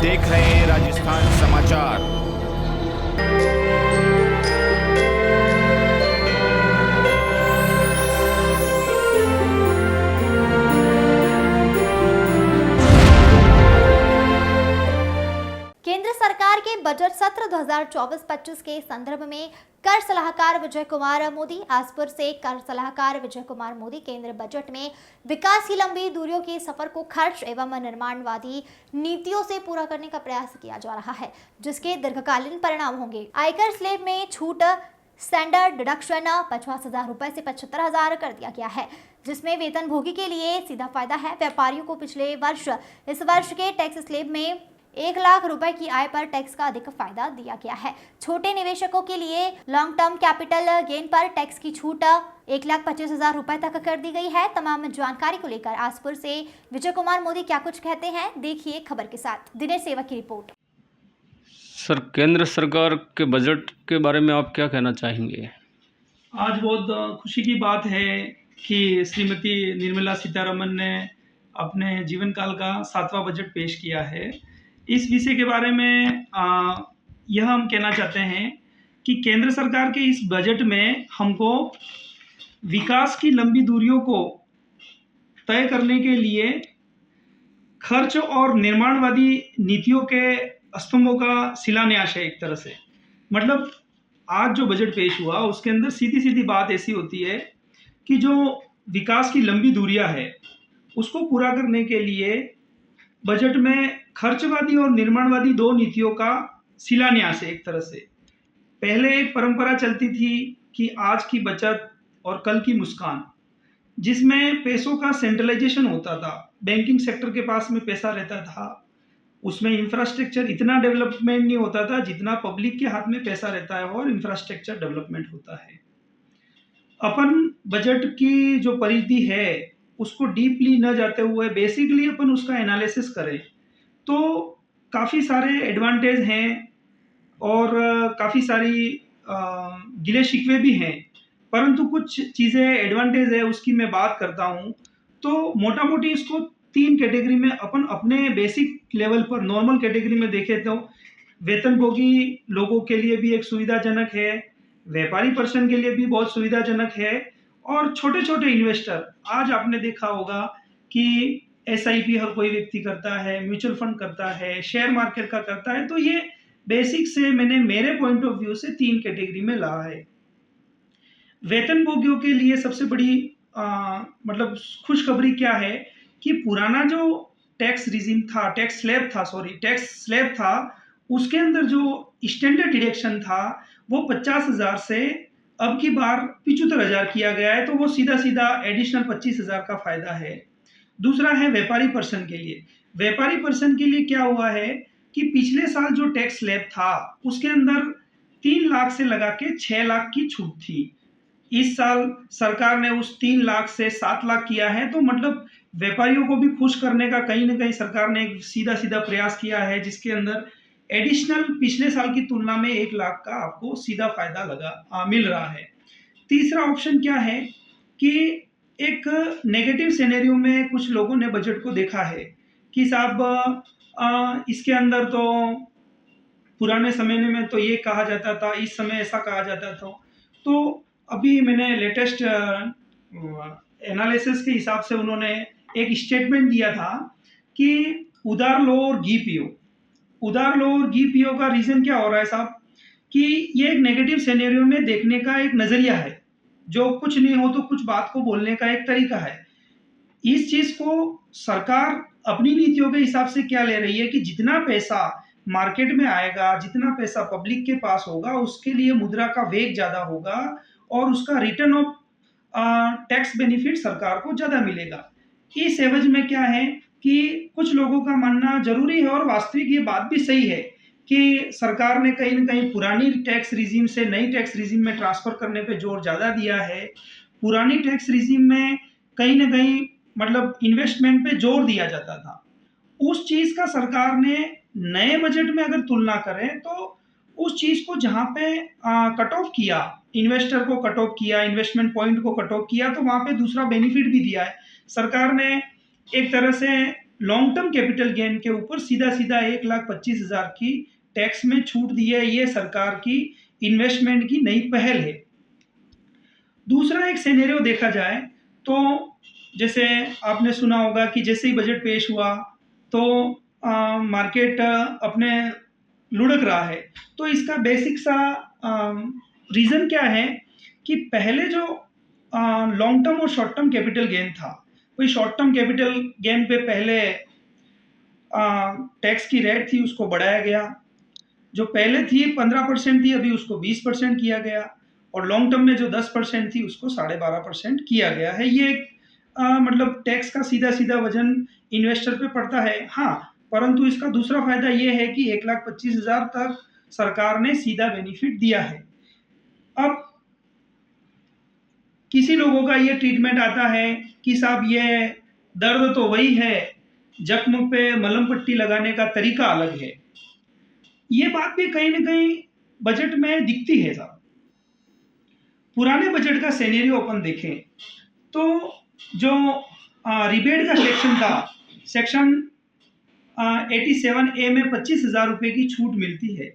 देख रहे हैं राजस्थान समाचार। केंद्र सरकार के बजट सत्र 2024-25 के संदर्भ में कर सलाहकार विजय कुमार मोदी। आजपुर से कर सलाहकार विजय कुमार मोदी केंद्र बजट में विकास की लंबी दूरियों के सफर को खर्च एवं निर्माणवादी नीतियों से पूरा करने का प्रयास किया जा रहा है, जिसके दीर्घकालीन परिणाम होंगे। आयकर स्लैब में छूट स्टैंडर्ड डिडक्शन 50,000 रुपए से 75,000 कर दिया गया है, जिसमें वेतनभोगी के लिए सीधा फायदा है। व्यापारियों को पिछले वर्ष इस वर्ष के टैक्स स्लैब में 1 लाख रुपए की आय पर टैक्स का अधिक फायदा दिया गया है। छोटे निवेशकों के लिए लॉन्ग टर्म कैपिटल गेन पर टैक्स की छूट 1,25,000 रुपए तक कर दी गई है। तमाम जानकारी को लेकर आजपुर से विजय कुमार मोदी क्या कुछ कहते हैं, देखिए खबर के साथ। दिनेश सेवक की रिपोर्ट। सर, केंद्र सरकार के बजट के बारे में आप क्या कहना चाहेंगे? आज बहुत खुशी की बात है कि श्रीमती निर्मला सीतारमन ने अपने जीवन काल का 7वां बजट पेश किया है। इस विषय के बारे में यह हम कहना चाहते हैं कि केंद्र सरकार के इस बजट में हमको विकास की लंबी दूरियों को तय करने के लिए खर्च और निर्माणवादी नीतियों के स्तंभों का शिलान्यास है। एक तरह से मतलब आज जो बजट पेश हुआ उसके अंदर सीधी सीधी बात ऐसी होती है कि जो विकास की लंबी दूरियां है उसको पूरा करने के लिए बजट में खर्चवादी और निर्माणवादी 2 नीतियों का शिलान्यास है। एक तरह से पहले एक परंपरा चलती थी कि आज की बचत और कल की मुस्कान, जिसमें पैसों का सेंट्रलाइजेशन होता था, बैंकिंग सेक्टर के पास में पैसा रहता था, उसमें इंफ्रास्ट्रक्चर इतना डेवलपमेंट नहीं होता था जितना पब्लिक के हाथ में पैसा रहता है और इंफ्रास्ट्रक्चर डेवलपमेंट होता है। अपन बजट की जो परिधि है उसको डीपली न जाते हुए बेसिकली अपन उसका एनालिसिस करें तो काफ़ी सारे एडवांटेज हैं और काफ़ी सारी गिले शिकवे भी हैं, परंतु कुछ चीज़ें एडवांटेज है उसकी मैं बात करता हूँ। तो मोटा मोटी इसको 3 कैटेगरी में अपन अपने बेसिक लेवल पर नॉर्मल कैटेगरी में देखें तो वेतनभोगी लोगों के लिए भी एक सुविधाजनक है, व्यापारी पर्सन के लिए भी बहुत सुविधाजनक है, और छोटे छोटे इन्वेस्टर, आज आपने देखा होगा कि SIP हर कोई व्यक्ति करता है, म्यूचुअल फंड करता है, शेयर मार्केट का करता है। तो ये बेसिक से मैंने मेरे पॉइंट ऑफ व्यू से 3 कैटेगरी में लाया है। वेतनभोगियों के लिए सबसे बड़ी मतलब खुशखबरी क्या है कि पुराना जो टैक्स रिजीम था, टैक्स स्लैब था, उसके अंदर जो स्टैंडर्ड डिडक्शन था वो 50,000 से अब की बार 75,000 किया गया है, तो वो सीधा सीधा एडिशनल 25,000 का फायदा है। दूसरा है व्यापारी पर्सन के लिए। व्यापारी पर्सन के लिए क्या हुआ है कि पिछले साल जो टैक्स स्लैब था उसके अंदर 3 लाख से लगा के 6 लाख की छूट थी। इस साल सरकार ने उस 3 लाख से 7 लाख किया है, तो मतलब व्यापारियों को भी खुश करने का कहीं ना कहीं सरकार ने एक सीधा सीधा प्रयास किया है, जिसके अंदर एडिशनल पिछले साल की तुलना में 1 लाख का आपको सीधा फायदा मिल रहा है। तीसरा ऑप्शन क्या है कि एक नेगेटिव सिनेरियो में कुछ लोगों ने बजट को देखा है कि साहब इसके अंदर तो पुराने समय में तो ये कहा जाता था, इस समय ऐसा कहा जाता था। तो अभी मैंने लेटेस्ट एनालिसिस के हिसाब से उन्होंने एक स्टेटमेंट दिया था कि उधार लो और घी पियो। उधार लो और घी पियो का रीजन क्या हो रहा है साहब कि ये एक नेगेटिव सिनेरियो में देखने का एक नजरिया है, जो कुछ नहीं हो तो कुछ बात को बोलने का एक तरीका है। इस चीज को सरकार अपनी नीतियों के हिसाब से क्या ले रही है कि जितना पैसा मार्केट में आएगा, जितना पैसा पब्लिक के पास होगा, उसके लिए मुद्रा का वेग ज्यादा होगा और उसका रिटर्न ऑफ टैक्स बेनिफिट सरकार को ज्यादा मिलेगा। इस एवज में क्या है कि कुछ लोगों का मानना जरूरी है और वास्तविक ये बात भी सही है कि सरकार ने कहीं ना कहीं पुरानी टैक्स रिजीम से नई टैक्स रिजीम में ट्रांसफर करने पे जोर ज्यादा दिया है। पुरानी टैक्स रिजीम में कहीं ना कहीं मतलब इन्वेस्टमेंट पे जोर दिया जाता था। उस चीज का सरकार ने नए बजट में अगर तुलना करें तो उस चीज को जहां पे कट ऑफ किया, इन्वेस्टर को कट ऑफ किया, इन्वेस्टमेंट पॉइंट को कट ऑफ किया, तो वहां पे दूसरा बेनिफिट भी दिया है। सरकार ने एक तरह से लॉन्ग टर्म कैपिटल गेन के ऊपर सीधा सीधा 1,25,000 की टैक्स में छूट दी है। ये सरकार की इन्वेस्टमेंट की नई पहल है। दूसरा एक सिनेरियो देखा जाए तो जैसे आपने सुना होगा कि जैसे ही बजट पेश हुआ तो मार्केट अपने लुढ़क रहा है। तो इसका बेसिक सा रीज़न क्या है कि पहले जो लॉन्ग टर्म और शॉर्ट टर्म कैपिटल गेन था, वही शॉर्ट टर्म कैपिटल गेन पे पहले टैक्स की रेट थी उसको बढ़ाया गया। जो पहले थी 15% थी, अभी उसको 20% किया गया, और लॉन्ग टर्म में जो 10% थी उसको 12.5% किया गया है। ये एक मतलब टैक्स का सीधा सीधा वजन इन्वेस्टर पे पड़ता है। हाँ, परंतु इसका दूसरा फायदा ये है कि 1,25,000 तक सरकार ने सीधा बेनिफिट दिया है। अब किसी लोगों का ये ट्रीटमेंट आता है कि साहब ये दर्द तो वही है, जख्म पे मलहम पट्टी लगाने का तरीका अलग है। ये बात भी कहीं ना कहीं बजट में दिखती है साहब। पुराने बजट का सिनेरियो अपन देखें तो जो रिबेट का सेक्शन था, सेक्शन 87A में 25,000 रुपये की छूट मिलती है।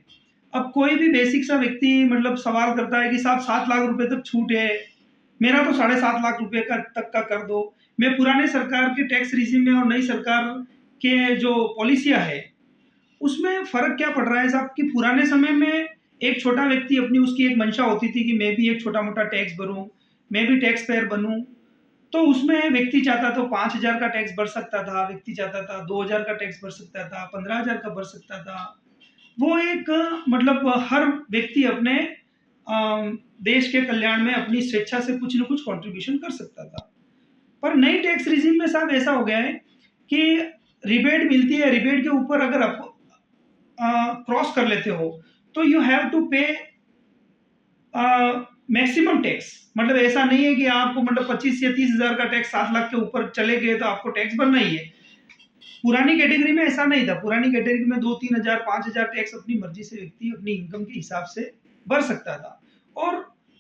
अब कोई भी बेसिक सा व्यक्ति मतलब सवाल करता है कि साहब 7 लाख रुपए तक छूट है, मेरा तो 7.5 लाख रुपए का तक का कर दो। मैं पुराने सरकार के टैक्स रिजीम में और नई सरकार के जो पॉलिसियां है उसमें फ़र्क क्या पड़ रहा है साहब कि पुराने समय में एक छोटा व्यक्ति अपनी उसकी एक मंशा होती थी कि मैं भी एक छोटा मोटा टैक्स भरूं, मैं भी टैक्स पेयर बनूं। तो उसमें व्यक्ति चाहता तो 5,000 का टैक्स भर सकता था, व्यक्ति चाहता था 2,000 का टैक्स भर सकता था, 15,000 का भर सकता था। वो एक मतलब हर व्यक्ति अपने देश के कल्याण में अपनी स्वेच्छा से कुछ न कुछ कंट्रीब्यूशन कर सकता था। पर नई टैक्स रिजीम में साहब ऐसा हो गया है कि रिबेट मिलती है, रिबेट के ऊपर अगर आप क्रॉस कर लेते हो तो यू हैव टू पे मैक्सिमम टैक्स। मतलब ऐसा नहीं है कि आपको मतलब 25 या 30,000 का टैक्स 7 लाख के ऊपर चले गए तो आपको टैक्स भरना ही है। पुरानी कैटेगरी में ऐसा नहीं था। पुरानी कैटेगरी में 2-3,000 5,000 टैक्स अपनी मर्जी से व्यक्ति अपनी इनकम के हिसाब से भर सकता था, और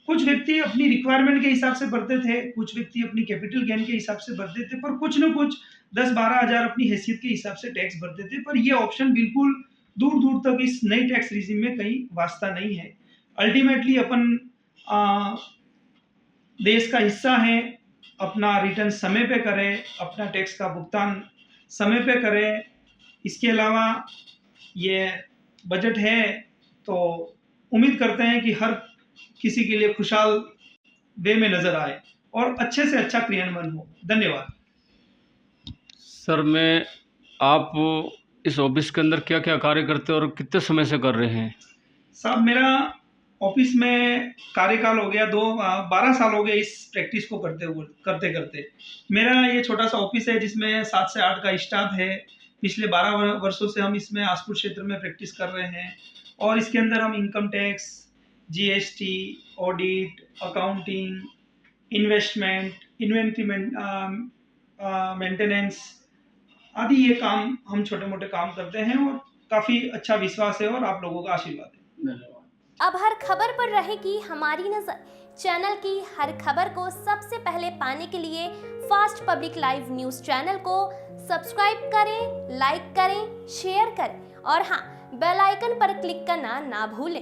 कुछ व्यक्ति अपनी रिक्वायरमेंट के हिसाब से भरते थे, कुछ व्यक्ति अपनी कैपिटल गेन के हिसाब से भरते थे, पर कुछ न कुछ 10-12 हज़ार अपनी हैसियत के हिसाब से टैक्स भरते थे। पर ये ऑप्शन बिल्कुल दूर दूर तक इस नई टैक्स रिजीम में कहीं वास्ता नहीं है। अल्टीमेटली अपन देश का हिस्सा है, अपना रिटर्न समय पे करें, अपना टैक्स का भुगतान समय पे करें। इसके अलावा ये बजट है तो उम्मीद करते हैं कि हर किसी के लिए खुशहाल वे में नजर आए और अच्छे से अच्छा क्रियान्वयन हो। धन्यवाद सर। मैं आप इस ऑफिस के अंदर क्या क्या कार्य करते हैं और कितने समय से कर रहे हैं? साहब, मेरा ऑफिस में कार्यकाल हो गया 12 साल हो गए इस प्रैक्टिस को करते करते। मेरा ये छोटा सा ऑफिस है जिसमें 7 से 8 का स्टाफ है। पिछले 12 वर्षों से हम इसमें आसपुर क्षेत्र में प्रैक्टिस कर रहे हैं, और इसके अंदर हम income tax, GST, audit, accounting, investment, inventory maintenance आदि ये काम हम छोटे मोटे काम करते हैं, और काफ़ी अच्छा विश्वास है और आप लोगों का आशीर्वाद है। धन्यवाद। अब हर खबर पर रहेगी हमारी नजर। चैनल की हर खबर को सबसे पहले पाने के लिए fast public live news channel को सब्सक्राइब करें, लाइक करें, शेयर करें और हाँ, बेल आइकन पर क्लिक करना ना भूलें।